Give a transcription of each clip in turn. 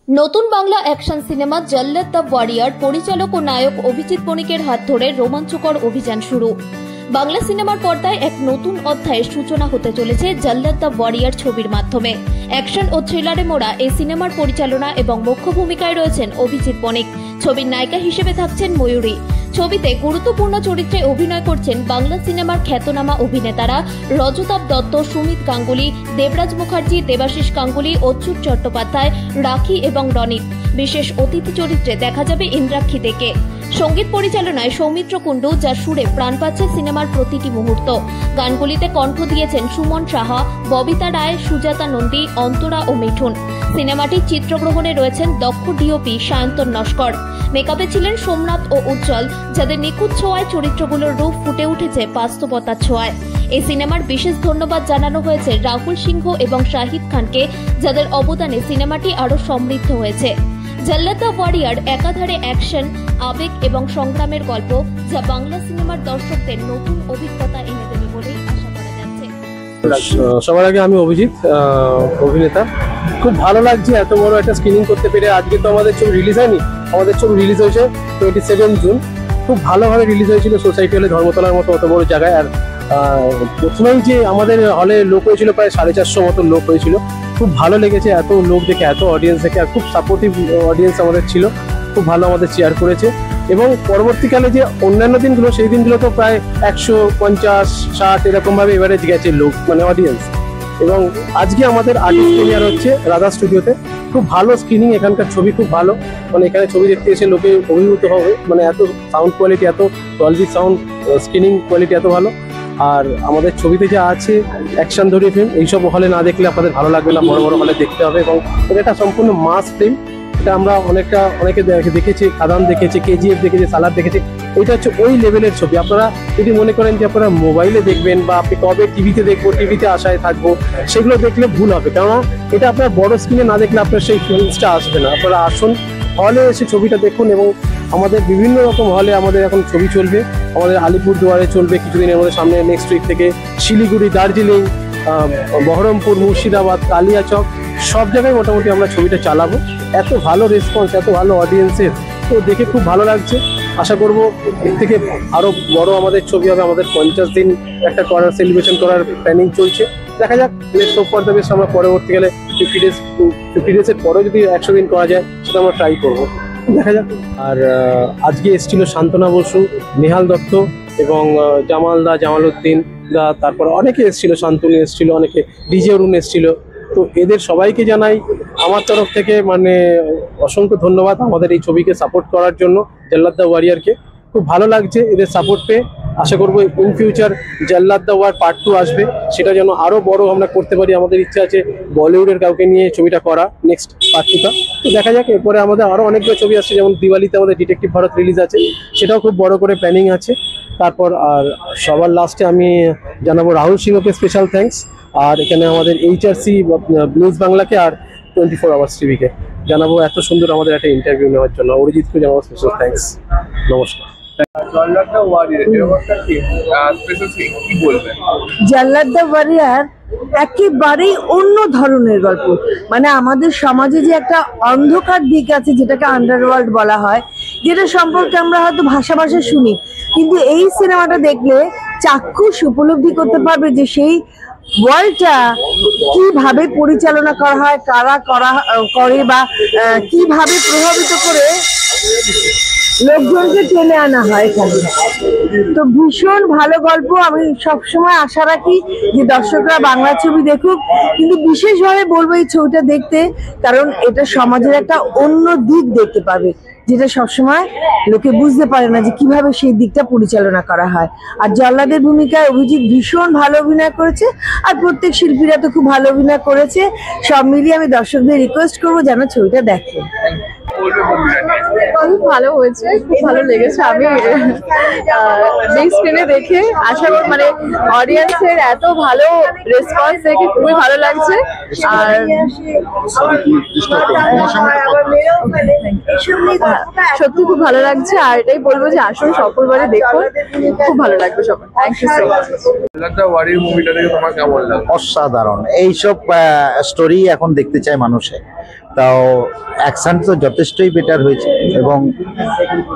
নতুন Bangla action cinema Jallad the warrior পরিচালক ও নায়ক অভিজিৎ বণিকের হাত ধরে রোমাঞ্চকর অভিযান শুরু। বাংলা সিনেমার পর্দায় এক নতুন অধ্যায়ের সূচনা হতে চলেছে জল্লাদ দ্য ওয়ারিয়ার ছবির মাধ্যমে। অ্যাকশন ও থ্রিলারে মোড়া এই সিনেমার পরিচালনা এবং মুখ্য ভূমিকায় রয়েছেন অভিজিৎ বণিক। ছবির নায়িকা হিসেবে থাকছেন ময়ূরী। ছবিতে গুরুত্বপূর্ণ চরিত্রে অভিনয় করছেন বাংলা সিনেমার খ্যাতনামা অভিনেতারা রজতাভ দত্ত, সুমিত গাঙ্গুলি, দেবরাজ মুখার্জি, দেবাশিস গাঙ্গুলি, অচ্যুত চট্টোপাধ্যায়, রাখি এবং রনিত। বিশেষ অতিথি চরিত্রে দেখা যাবে ইন্দ্রাক্ষী দেকে। সঙ্গীত পরিচালনায় সৌমিত্র কুণ্ডু, যার সুরে প্রাণ পাচ্ছে সিনেমার প্রতিটি মুহূর্ত। গানগুলিতে কণ্ঠ দিয়েছেন সুমন সাহা, ববিতা রায়, সুজাতা নন্দী, অন্তরা ও মিঠুন। সিনেমাটির চিত্রগ্রহণে রয়েছেন দক্ষ ডিওপি সায়ন্তন নস্কর। মেকআপে ছিলেন সোমনাথ ও উজ্জ্বল, যাদের নিখুঁত ছোঁয়ায় চরিত্রগুলোর রূপ ফুটে উঠেছে বাস্তবতার ছোঁয়ায়। এই সিনেমার বিশেষ ধন্যবাদ জানানো হয়েছে রাহুল সিংহ এবং শাহিদ খানকে, যাদের অবদানে সিনেমাটি আরও সমৃদ্ধ হয়েছে। জল্লাদ দ্য ওয়ারিয়ার একাধারে অ্যাকশন, আবেগ এবং সংগ্রামের গল্প, যা বাংলা সিনেমার দর্শকদের নতুন অভিজ্ঞতা এনে দেবে বলেই আশা করা যাচ্ছে। সবার আগে আমি অভিজিৎ, অভিনেতা। খুব ভালো লাগছে এত বড় একটা স্ক্রিনিং করতে পেরে। আজকে তো আমাদের ছবি রিলিজ হয়নি, আমাদের ছবি রিলিজ হয়েছে 27 জুন। খুব ভালোভাবে রিলিজ হয়েছিল সোসাইটি হলে, ধর্মতলার মতো অত বড় জায়গায়। আর প্রথমেই যে আমাদের হলে লোক হয়েছিল প্রায় 450 মতো লোক হয়েছিল। খুব ভালো লেগেছে এত লোক দেখে, এত অডিয়েন্স দেখে। আর খুব সাপোর্টিভ অডিয়েন্স আমাদের ছিল, খুব ভালো আমাদের চেয়ার করেছে। এবং পরবর্তীকালে যে অন্যান্য দিনগুলো, সেই দিনগুলো তো প্রায় 150-60 এরকম ভাবে এভারেজ গেছে লোক, মানে অডিয়েন্স। এবং আজকে আমাদের আর্টিস্ট প্রিমিয়ার হচ্ছে রাধা স্টুডিওতে। খুব ভালো স্ক্রিনিং, এখানকার ছবি খুব ভালো। মানে এখানে ছবি দেখতে এসে লোকে অভিভূত হবে। মানে এত সাউন্ড কোয়ালিটি, এত ডলবি সাউন্ড, স্ক্রিনিং কোয়ালিটি এত ভালো। আর আমাদের ছবিতে যা আছে অ্যাকশন ধরে ফিল্ম, এইসব হলে না দেখলে আপনাদের ভালো লাগবে না, বড় বড় হলে দেখতে হবে। এবং এটা একটা সম্পূর্ণ মাস ফিল্ম। এটা আমরা অনেকে দেখেছি, খাদান দেখেছি, কেজিএফ দেখেছি, সালার দেখেছি। এটা হচ্ছে ওই লেভেলের ছবি। আপনারা যদি মনে করেন যে আপনারা মোবাইলে দেখবেন বা আপনি কবে টিভিতে দেখবো, টিভিতে আশায় থাকবো, সেগুলো দেখলে ভুল হবে। কেননা এটা আপনার বড় স্ক্রিনে না দেখলে আপনার সেই ফিলিংসটা আসবে না। আপনারা আসুন, হলে এসে ছবিটা দেখুন। এবং আমাদের বিভিন্ন রকম হলে আমাদের এখন ছবি চলবে। আমাদের আলিপুরদুয়ারে চলবে কিছুদিনের মধ্যে, সামনে নেক্সট উইক থেকে শিলিগুড়ি, দার্জিলিং, বহরমপুর, মুর্শিদাবাদ, কালিয়াচক, সব জায়গায় মোটামুটি আমরা ছবিটা চালাবো। এত ভালো রেসপন্স, এত ভালো অডিয়েন্সের, তো দেখে খুব ভালো লাগছে। আশা করব এর থেকে আরো বড় আমাদের ছবি হবে। আমাদের 50 দিন একটা সেলিব্রেশন করার প্ল্যানিং চলছে। দেখা যাক, next of for the best. আমরা পরবর্তীকালে 50 ডেজের পরেও যদি 100 দিন করা যায়, সেটা আমরা ট্রাই করবো, দেখা যাক। আর আজকে এসেছিল শান্তনা বসু, নেহাল দত্ত এবং জামালউদ্দিন দা, তারপর অনেকে এসেছিল, শান্তনু এসেছিল, অনেকে, ডিজে অরুণ এসেছিল। তো এদের সবাইকে জানাই আমার তরফ থেকে মানে অসংখ্য ধন্যবাদ আমাদের এই ছবিকে সাপোর্ট করার জন্য, জল্লাদ দ্য ওয়ারিয়ারকে। খুব ভালো লাগছে এদের সাপোর্ট পেয়ে। আশা করবো in future Jallad the war part 2 আসবে, সেটা যেন আরো বড় আমরা করতে পারি। আমাদের ইচ্ছা আছে বলিউডের কাউকে নিয়ে ছবিটা করা, নেক্সট পার্ট 2টা। তো দেখা যাক, এরপরে আমাদের আরো অনেকগুলো ছবি আসছে। যেমন দিওয়ালিতে আমাদের ডিটেকটিভ ভারত রিলিজ আছে, সেটাও খুব বড় করে প্ল্যানিং আছে। তারপর আর সবার লাস্টে আমি জানাবো রাহুল সিংহকে স্পেশাল থ্যাঙ্কস। আর এখানে আমাদের HRC নিউজ বাংলাকে আর 24 আওয়ার্স টিভিকে জানাবো এত সুন্দর আমাদের একটা ইন্টারভিউ নেওয়ার জন্য। অরিজিৎকে জানাবো স্পেশাল থ্যাঙ্কস। নমস্কার। জল্লাদ দ্য ওয়ারিয়ার একেবারেই অন্য ধরনের গল্প। মানে আমাদের সমাজে যে একটা অন্ধকার দিক আছে, যেটাকে আন্ডারওয়ার্ল্ড বলা হয়, যেটা সম্পর্কে আমরা হয়তো ভাষা শুনি, কিন্তু এই সিনেমাটা দেখলে চাক্ষুষ উপলব্ধি করতে পারবে যে সেই ওয়ার্ল্ডটা কিভাবে পরিচালনা করা হয়, কারা করে বা কিভাবে প্রভাবিত করে লোকজনকে টেনে আনা হয় এখানে। তো ভীষণ ভালো গল্প। আমি সবসময় আশা রাখি যে দর্শকরা বাংলা ছবি দেখুক, কিন্তু বিশেষভাবে বলবো এই ছবিটা দেখতে, কারণ এটা সমাজের একটা অন্য দিক দেখতে পাবে, যেটা সবসময় লোকে বুঝতে পারে না যে কিভাবে সেই দিকটা পরিচালনা করা হয়। আর জল্লাদের ভূমিকায় অভিজিৎ ভীষণ ভালো অভিনয় করেছে, আর প্রত্যেক শিল্পীরা তো খুব ভালো অভিনয় করেছে। সব মিলিয়ে আমি দর্শকদের রিকোয়েস্ট করবো যেন ছবিটা দেখে। খুব ভালো হয়েছে, খুব ভালো লেগেছে। আমি বিগ স্ক্রিনে দেখে আশা করি মানে অডিয়েন্সের এত ভালো রেসপন্স দেখে খুবই ভালো লাগছে। আর সত্যি খুব ভালো লাগছে। আর এটাই বলবো যে আসুন সকলবারে দেখুন, খুব ভালো লাগবে সবার। Thank you so much. অসাধারণ এইসব স্টোরি এখন দেখতে চায় মানুষে। তাও অ্যাকশন তো যথেষ্টই বেটার হয়েছে এবং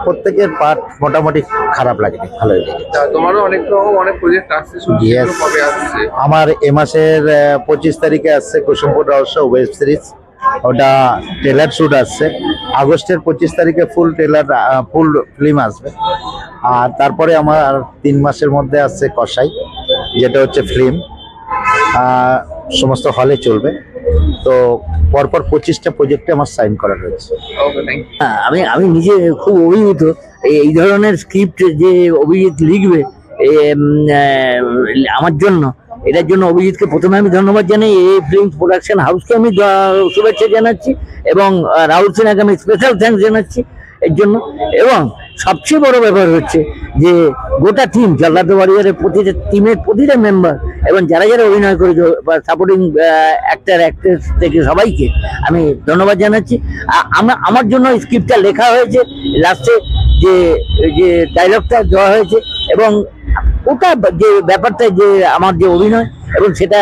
প্রত্যেকের পার্ট মোটামুটি খারাপ লাগেনি, ভালোই লেগেছে। তোমারও অনেক প্রজেক্ট আসছে, Yes. কবে আসছে? আমার এ মাসের 25 তারিখে আসছে কুসুমপুর রহস্য ওয়েব সিরিজ, ওটা ট্রেলার শুট আসছে। আগস্টের 25 তারিখে ফুল ফিল্ম আসবে। আর তারপরে আমার 3 মাসের মধ্যে আসছে কসাই, যেটা হচ্ছে ফিল্ম, সমস্ত হলে চলবে। তো পরপর 25টা প্রজেক্টে আমার সাইন করা রয়েছে। ওকে, থ্যাংক ইউ। আমি নিজে খুব অভিভূত। এই ধরনের স্ক্রিপ্ট যে অভিজিৎ লিখবে আমার জন্য, এটার জন্য অভিজিৎকে প্রথমে আমি ধন্যবাদ জানাই। এই ফিল্ম প্রোডাকশন হাউসকে আমি শুভেচ্ছা জানাচ্ছি এবং রাহুল সিনহাকে আমি স্পেশাল থ্যাঙ্কস জানাচ্ছি এর জন্য। এবং সবচেয়ে বড় ব্যাপার হচ্ছে যে গোটা টিম জল্লাদ ওয়ারিয়রের প্রতিটা টিমের প্রতিটা মেম্বার এবং যারা যারা অভিনয় করেছে বা সাপোর্টিং অ্যাক্টর অ্যাক্ট্রেস থেকে সবাইকে আমি ধন্যবাদ জানাচ্ছি। আমার জন্য স্ক্রিপ্টটা লেখা হয়েছে, লাস্টে যে যে ডায়লগটা দেওয়া হয়েছে এবং ওটা যে ব্যাপারটা যে আমার যে অভিনয় এবং সেটা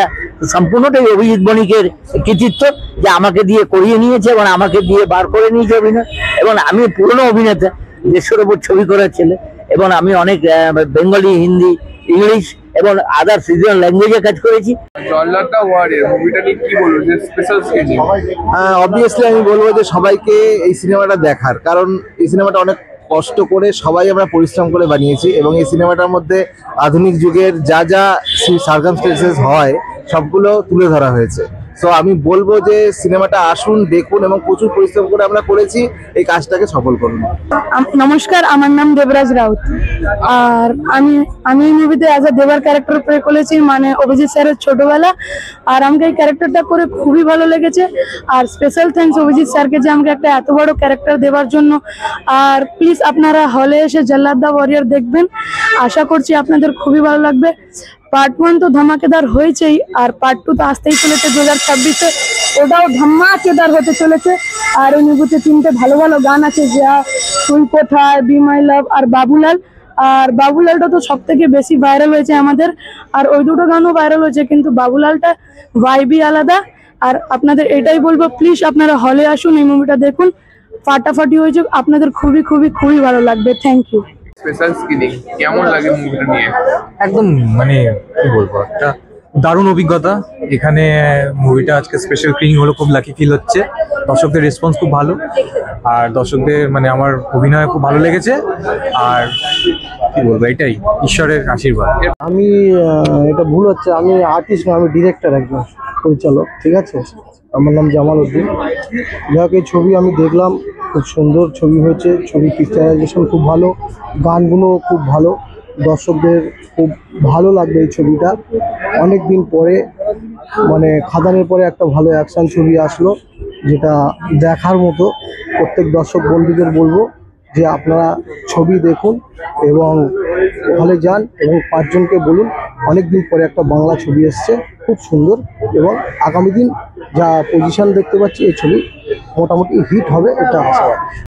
সম্পূর্ণটাই অভিজিৎ বণিকের কৃতিত্ব, যে আমাকে দিয়ে করিয়ে নিয়েছে এবং আমাকে দিয়ে বার করে নিয়েছে অভিনয়। এবং আমি পুরনো অভিনেতা, 150-এর উপর ছবি করার ছেলে, এবং আমি অনেক বেঙ্গলি, হিন্দি, ইংলিশ এবং আদার সিজনাল ল্যাঙ্গুয়েজে কাজ করেছি। জল্লাদ দ্য ওয়ারিয়র মুভিটা নিয়ে কি বলবো, যে স্পেশাল স্ক্রিনিং? অবভিয়াসলি আমি বলবো যে সবাইকে এই সিনেমাটা দেখার, কারণ এই সিনেমাটা অনেক কষ্ট করে সবাই আমরা পরিশ্রম করে বানিয়েছি এবং এই সিনেমাটার মধ্যে আধুনিক যুগের যা যা সার্কামস্টেন্সেস হয় সবগুলো তুলে ধরা হয়েছে। সো আমি বলবো যে সিনেমাটা আসুন, দেখুন এবং প্রচুর পরিশ্রম করে আমরা করেছি, এই কাজটাকে সফল করুন। নমস্কার, আমার নাম দেবরাজ রাউত। আর আমি এই মুভিতে অ্যাজ এ দেবার ক্যারেক্টার প্লে করেছি, মানে অভিজিৎ স্যারের ছোটবেলা। আর আমাকে এই ক্যারেক্টারটা করে খুবই ভালো লেগেছে। আর স্পেশাল থ্যাঙ্কস অভিজিৎ স্যারকে যে আমাকে একটা এত বড় ক্যারেক্টার দেওয়ার জন্য। আর প্লিজ আপনারা হলে এসে জল্লাদ দ্য ওয়ারিয়র দেখবেন, আশা করছি আপনাদের খুবই ভালো লাগবে। পার্ট 1 তো ধামাকেদার হয়েছেই, আর পার্ট 2 তো আসতেই চলেছে 2026-এ, ওটাও ধামাকেদার হতে চলেছে। আর ওই মুভিতে 3টে ভালো ভালো গান আছে, যা তুই কোথায়, বি মাই লাভ আর বাবুলাল। আর বাবুলালটা তো সব থেকে বেশি ভাইরাল হয়েছে আমাদের, আর ওই দুটো গানও ভাইরাল হয়েছে, কিন্তু বাবুলালটা ভাইবই আলাদা। আর আপনাদের এটাই বলবো, প্লিজ আপনারা হলে আসুন, এই মুভিটা দেখুন, ফাটাফাটি হয়েছে, আপনাদের খুবই খুবই খুবই ভালো লাগবে। Thank you. স্পেশাল স্ক্রিনিং কেমন লাগে মুভিটা নিয়ে? একদম মানে কি বলবো, একটা দারুণ অভিজ্ঞতা। এখানে মুভিটা আজকে স্পেশাল স্ক্রিনিং হলো, খুব লাকি ফিল হচ্ছে। দর্শকদের রেসপন্স খুব ভালো, আর দর্শকদের মানে আমার অভিনয় খুব ভালো লেগেছে। আর কি বলবো, এটাই ঈশ্বরের আশীর্বাদ। আমি এটা ভুল হচ্ছে, আমি আর্টিস্ট না, আমি ডিরেক্টর, একজন পরিচালক, ঠিক আছে? আমার নাম জামাল উদ্দিন। যাক, এই ছবি আমি দেখলাম, খুব সুন্দর ছবি হয়েছে, ছবি পিকচারাইজেশন খুব ভালো, গানগুলো খুব ভালো, দর্শকদের খুব ভালো লাগবে এই ছবিটা। অনেক দিন পরে, মানে খাদানের পরে একটা ভালো অ্যাকশন ছবি আসলো, যেটা দেখার মতো। প্রত্যেক দর্শক বন্ধুদের বলবো যে আপনারা ছবি দেখুন এবং হলে যান এবং 5 জনকে বলুন, অনেক দিন পরে একটা বাংলা ছবি এসছে, খুব সুন্দর। এবং আগামী দিন যা পজিশন দেখতে পাচ্ছি, এই ছবি মোটামুটি হিট হবে, এটা আশা।